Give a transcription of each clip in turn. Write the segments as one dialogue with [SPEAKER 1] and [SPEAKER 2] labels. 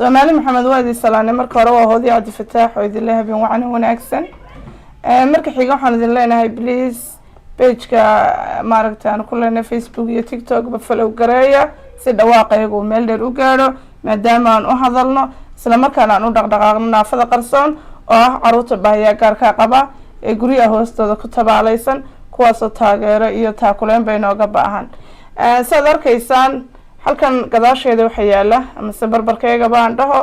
[SPEAKER 1] سومالي محمد وادي سلاني مركا روا هودي عبد الفتاح ويد الله بين وعنه وناكسن مركا حيقا حان دين لنا هاي بليز بيجكا ماركتان كلنا فيسبوك يو تيك توك بفلو قرايا سيدا واقعيقو ميلدر وقارو ماداما أن أحضرنا سلام مركا أن أدقدقاقنا فدا قرصون عروت باهيا قاركا قبا قريا هوستو كتبا عليسان كواسو تاغيرا إيو تاكولين بينو قباهان سادار كيسان halkan gadaasheeda waxa yaala ama barbarkayga baan dhaho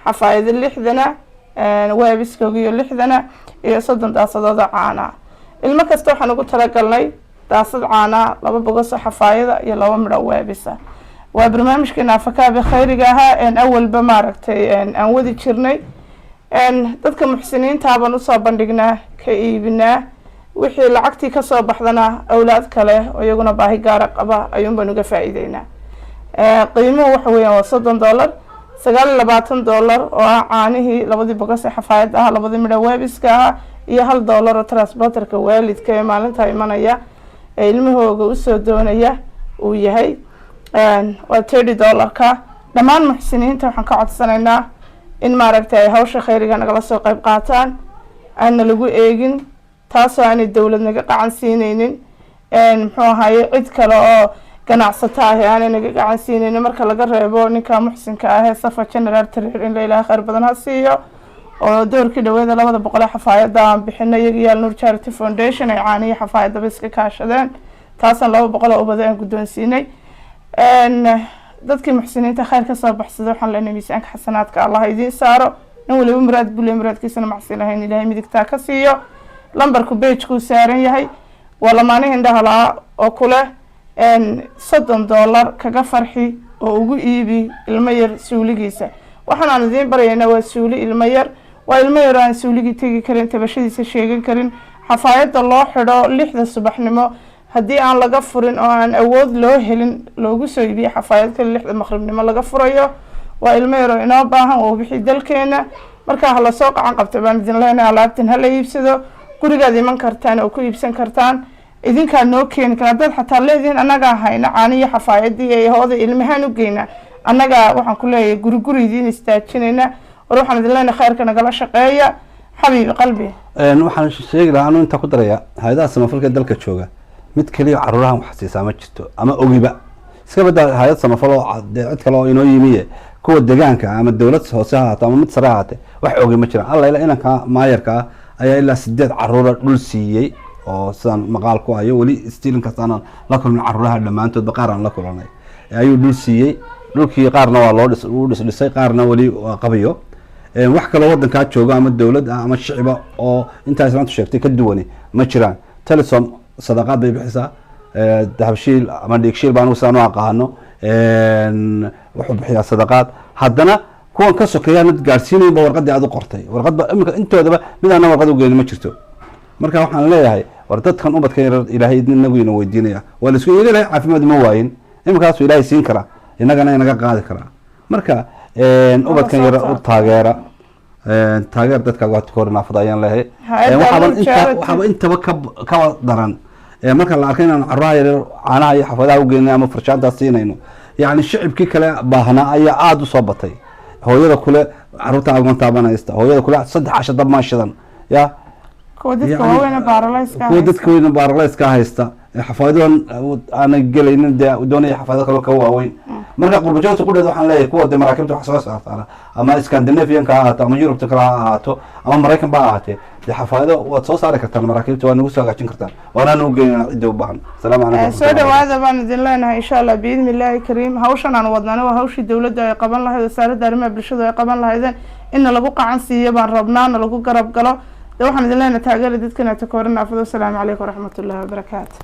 [SPEAKER 1] xafaayad lixdana waabiskooga iyo lixdana iyo 30 daasadooda caana ilmo kasta waxaan ugu talagalnay daasad caana laba boqos xafaayada iyo laba midho waabisa waa barnaamijkeena afakaaba khayriga ah awalba maaragtay aan wadi jirnay dadka muxsiniinta baan u soo bandhignaa ka iibinaa wixii lacagtii ka soo baxdana awlaad kale oo iyaguna baahi gaar ah qaba ayuun baan uga faa'iideynaa qiimuhu waxa weeyaan waa $30 $29 oo caanihii labadii boqos xafaayad ah labadii midho waabiska ah iyo $1 oo transporterka waalidka ee maalinta imanaya ee ilmahooga u soo doonaya uu yahay waa $30 ka dhamaan muxsiniinta waxaan ka codsanaynaa in maaragtay hawsha khayriga nagala soo qayb qaataan aan lagu eegin taasoo aan dawlad naga qacan siineynin muxuu ahaayay cid kale oo ganacsato ah aan naga gacan siinayno marka laga reebo ninka muxsinka ah ee Safa General Trade in Ilaahay khayr badan ha siiyo oo doorkii dhaweeda 200 xafaayada aan bixinay Yaal Nur Charity Foundation ay caaniyo xafaayada biska kaashadeen taasan 200 oo badan guddoonsiinay dadkii muxsiniinta khayr ka soo baxsada waxaan leenahay miisaanka xasanaadka Allah idin saaro in waliba muraadkiisana macsiinahayn Ilaahay midigta ka siiyo lambarku page-ku saaran yahay wala maanahin dhahala oo kule $30 kaga farxi oo ugu iibi ilmo yar suuligiisa waxaan aan idin baraynaa waa suuli ilmo yar waa ilmo yar aan suuligi tagi karin tabashadiisa sheegan karin xafaayada loo xidho 6 subaxnimo haddii aan laga furin oo aan awood loo helin loogu soo iibiyo xafaayadka 6 maqribnimo laga furayo waa ilmo yar oo inoo baahan oo bixi dalkeena marka hala soo qacan qabto baan idin leenahay alaabtan hala iibsado gurigaad iman kartaan oo ku iibsan kartaan idinka noo keen kara dad xataa leedin anaga hayna caaniyo xafaayadii ay hooda ilmahan u geeyna anaga waxaan ku leeyahay guri idin istaajinayna waxaan idin leenahay khayrka nagala shaqeeya xabiib qalbi
[SPEAKER 2] waxaan sheegi lahaa inta ku daraya hay'adaha samafalka dalka jooga mid kaliya caruurahan wax siisaa ma jirto ama ogiba iska badaa hay'ad samafal oo cid kale oo inoo yimiye kuwa deegaanka ama dawlad hoose ha ama mid sare ha wax ogi ma jiraan alla ila inanka maayarka ayaa ilaa 8 caruur dhul siiyay oo sidaan maqaal ku ayo wali stiilin kastaan la kulmin caruuraha dhamaantood baqaran la kulanay ayuu dhul siiyay dhulkii qaarna waa loo dhisay qaarna wali qabiyo wax kale wadanka jooga ama dawlad ama shicib oo intaas maanta sheegtay ka duwan ma jiraan telesom sadaqad bay bixisaa dahabshiil ama dhigshiil baan u soo aqaano wuxuu bixiyaa sadaqad haddana kuwan ka sokeeyaan mid gaarsiinay warqadii aad u qortay warqadba imika intoodaba mid aan warqad u geeyay ma jirto marka waxaan leeyahay war dadkan ubadka Ilaahay inagu ina weydiinaya wala isku Ilaahay caafimaad ma waayin imkaas Ilaahay siin kara inagana inaga qaadi kara marka ubadkan yar u taageer dadka waad koorna fadayaan leeyahay waxaba intaba ka daran marka la arkay inaan carruur yar caanaha iyo xafadaha u geynay ama farshaada siinayno yaani shicibkii kale baahna ayaa aad u soo batay hooyada kule carruurta agoonta banaysta hooyada kule 3 dab ma shidan ya
[SPEAKER 1] كودتك وين بارلايسكا
[SPEAKER 2] كودتك وين بارلايسكا هايستا حفايدون انا جلين دوني حفايدك لو كواوين marka qurbajoogta ku dhado waxaan leeyahay kuwa Mareykanka wax soo saartaan ama Scandinavian ka ahaato ama Europe ka ahaato ama Mareykan ba ahaatee xafaayado waad soo saari kartaan Mareykanka waa nagu soo gaajin kartaan waana noo geeyna cid u baahan salaam alaykum
[SPEAKER 1] soo dhawaada baan idin leenahay insha Allah biidmillaahi kariim hawshan aan wadnana waa hawshii dawladda ay qaban lahayd wasaaradda arrimaha bulshada ay qaban lahaydeen in lagu qacan siiyo baan rabnaa lagu garab galo waxaan idin leenahay taageero dadkana ta koorna afado salaamu alaykum waraxmatullaahi wabarakaatuh